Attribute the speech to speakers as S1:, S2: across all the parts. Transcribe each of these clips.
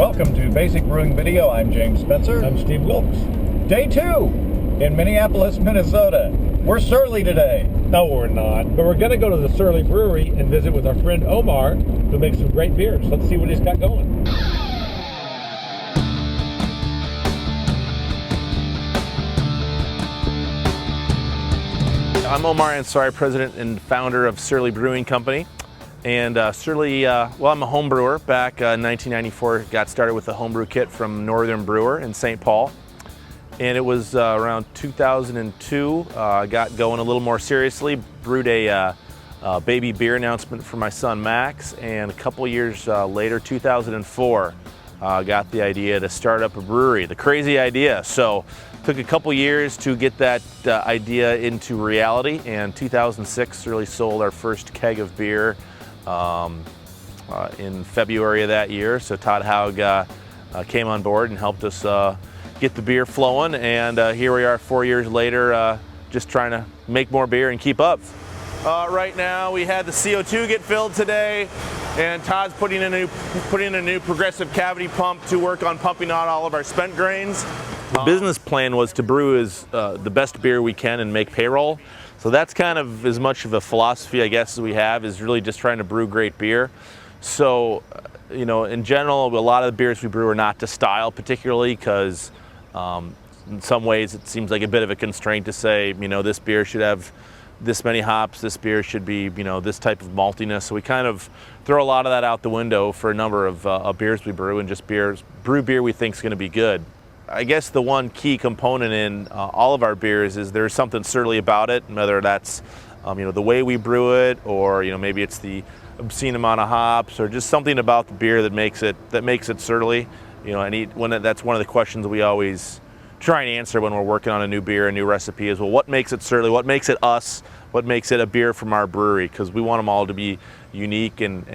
S1: Welcome to Basic Brewing Video. I'm James Spencer.
S2: I'm Steve Wilkes.
S1: Day 2 in Minneapolis, Minnesota. We're Surly today.
S2: No, we're not. But we're going to go to the Surly Brewery and visit with our friend Omar, who makes some great beers. Let's see what he's got going.
S3: I'm Omar Ansari, president and founder of Surly Brewing Company. And Surly, well, I'm a home brewer. Back in 1994, got started with a homebrew kit from Northern Brewer in St. Paul. And it was around 2002, got going a little more seriously, brewed a baby beer announcement for my son Max, and a couple years later, 2004, got the idea to start up a brewery, the crazy idea. So took a couple years to get that idea into reality, and 2006 Surly sold our first keg of beer in February of that year. So Todd Haug came on board and helped us get the beer flowing, and here we are 4 years later, just trying to make more beer and keep up. Right now we had the CO2 get filled today, and Todd's putting in a new progressive cavity pump to work on pumping out all of our spent grains. The business plan was to brew the best beer we can and make payroll. So that's kind of as much of a philosophy, I guess, as we have, is really just trying to brew great beer. So, you know, in general, a lot of the beers we brew are not to style particularly, because in some ways it seems like a bit of a constraint to say, you know, this beer should have this many hops, this beer should be, you know, this type of maltiness. So we kind of throw a lot of that out the window for a number of beers we brew, and just brew beer we think is going to be good. I guess the one key component in all of our beers is there's something Surly about it, whether that's you know, the way we brew it, or, you know, maybe it's the obscene amount of hops, or just something about the beer that makes it Surly. You know, that's one of the questions we always try and answer when we're working on a new beer, a new recipe, is, well, what makes it Surly? What makes it us? What makes it a beer from our brewery? Because we want them all to be unique and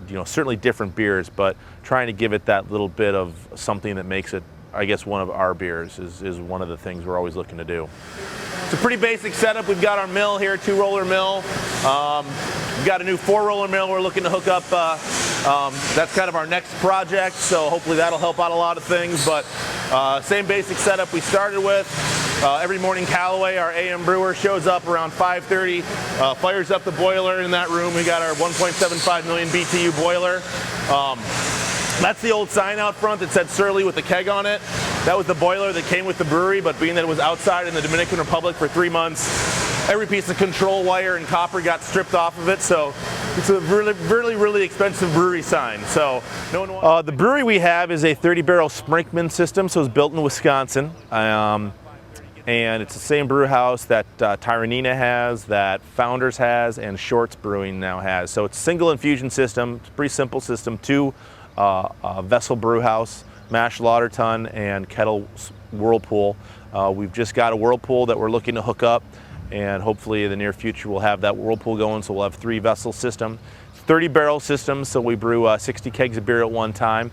S3: you know, certainly different beers, but trying to give it that little bit of something that makes it, I guess, one of our beers is one of the things we're always looking to do. It's a pretty basic setup. We've got our mill here, 2-roller mill. We've got a new 4-roller mill we're looking to hook up. That's kind of our next project, so hopefully that'll help out a lot of things. But same basic setup we started with. Every morning Callaway, our AM brewer, shows up around 5:30, fires up the boiler in that room. We got our 1.75 million BTU boiler. That's the old sign out front that said Surly with the keg on it. That was the boiler that came with the brewery, but being that it was outside in the Dominican Republic for 3 months, every piece of control wire and copper got stripped off of it, so it's a really expensive brewery sign. So no one wants the brewery we have is a 30-barrel Sprinkman system, so it's built in Wisconsin. And it's the same brew house that Tyranina has, that Founders has, and Shorts Brewing now has. So it's a single infusion system. It's a pretty simple system. 2 vessel brew house, mash lauter tun, and kettle whirlpool. We've just got a whirlpool that we're looking to hook up, and hopefully in the near future we'll have that whirlpool going, so we'll have 3 vessel system. 30-barrel system, so we brew 60 kegs of beer at one time.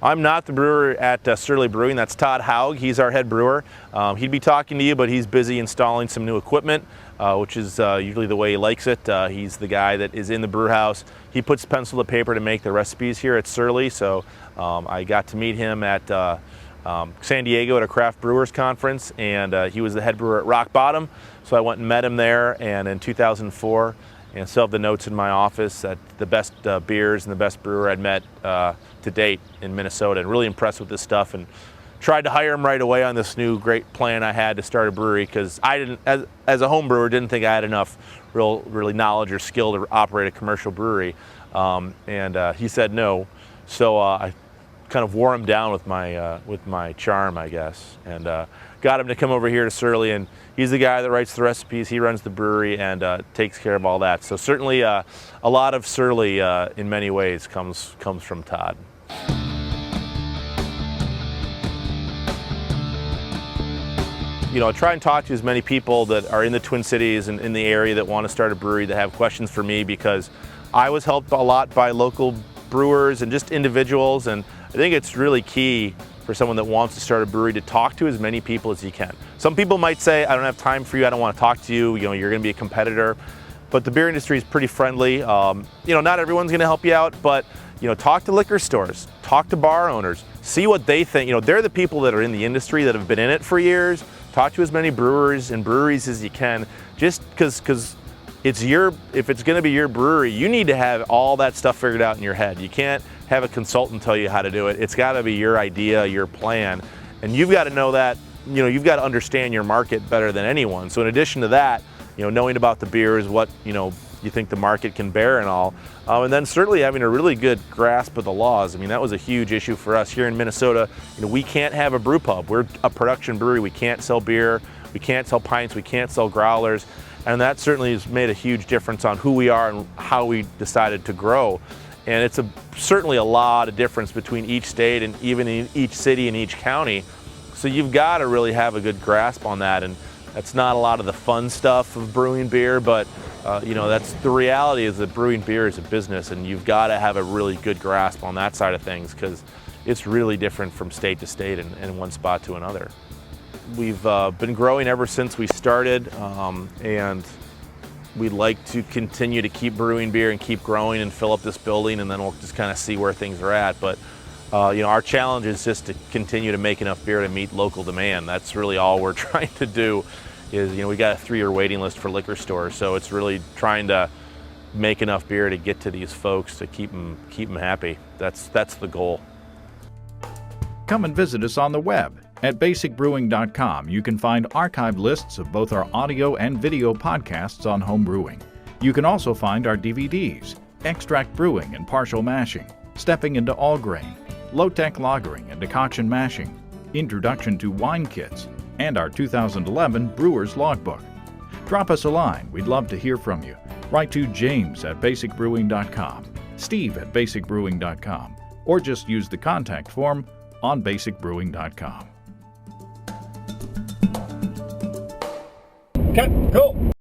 S3: I'm not the brewer at Surly Brewing. That's Todd Haug. He's our head brewer. He'd be talking to you, but he's busy installing some new equipment, which is usually the way he likes it. He's the guy that is in the brew house. He puts pencil to paper to make the recipes here at Surly. So I got to meet him at San Diego at a craft brewers conference, and he was the head brewer at Rock Bottom. So I went and met him there, and in 2004, and still have the notes in my office that the best beers and the best brewer I'd met to date in Minnesota, and really impressed with this stuff, and tried to hire him right away on this new great plan I had to start a brewery, because I didn't, as a home brewer, didn't think I had enough really knowledge or skill to operate a commercial brewery, and he said no. So I kind of wore him down with my charm, I guess, and got him to come over here to Surly, and he's the guy that writes the recipes. He runs the brewery and takes care of all that. So certainly a lot of Surly in many ways comes from Todd. You know, I try and talk to as many people that are in the Twin Cities and in the area that want to start a brewery, that have questions for me, because I was helped a lot by local brewers and just individuals, and I think it's really key for someone that wants to start a brewery to talk to as many people as you can. Some people might say, I don't have time for you, I don't want to talk to you, you know, you're going to be a competitor. But the beer industry is pretty friendly. You know, not everyone's going to help you out, but talk to liquor stores, talk to bar owners, see what they think. They're the people that are in the industry that have been in it for years. Talk to as many brewers and breweries as you can, just because if it's going to be your brewery, you need to have all that stuff figured out in your head. You can't have a consultant tell you how to do it. It's got to be your idea, your plan, and you've got to know that. You've got to understand your market better than anyone. So in addition to that, knowing about the beers, what you think the market can bear and all, and then certainly having a really good grasp of the laws. I mean, that was a huge issue for us here in Minnesota. We can't have a brew pub. We're a production brewery. We can't sell beer. We can't sell pints. We can't sell growlers. And that certainly has made a huge difference on who we are and how we decided to grow. And it's certainly a lot of difference between each state and even in each city and each county. So you've got to really have a good grasp on that. And that's not a lot of the fun stuff of brewing beer, but that's the reality is that brewing beer is a business, and you've got to have a really good grasp on that side of things because it's really different from state to state and one spot to another. We've been growing ever since we started, and we'd like to continue to keep brewing beer and keep growing and fill up this building, and then we'll just kind of see where things are at. But our challenge is just to continue to make enough beer to meet local demand. That's really all we're trying to do. Is we got a 3-year waiting list for liquor stores, so it's really trying to make enough beer to get to these folks to keep them happy. That's the goal.
S1: Come and visit us on the web at basicbrewing.com. You can find archived lists of both our audio and video podcasts on home brewing. You can also find our DVDs, Extract Brewing and Partial Mashing, Stepping into All Grain, Low-Tech Lagering and Decoction Mashing, Introduction to Wine Kits, and our 2011 Brewer's Logbook. Drop us a line. We'd love to hear from you. Write to James at basicbrewing.com, Steve at basicbrewing.com, or just use the contact form on basicbrewing.com.
S2: Cut. Cool.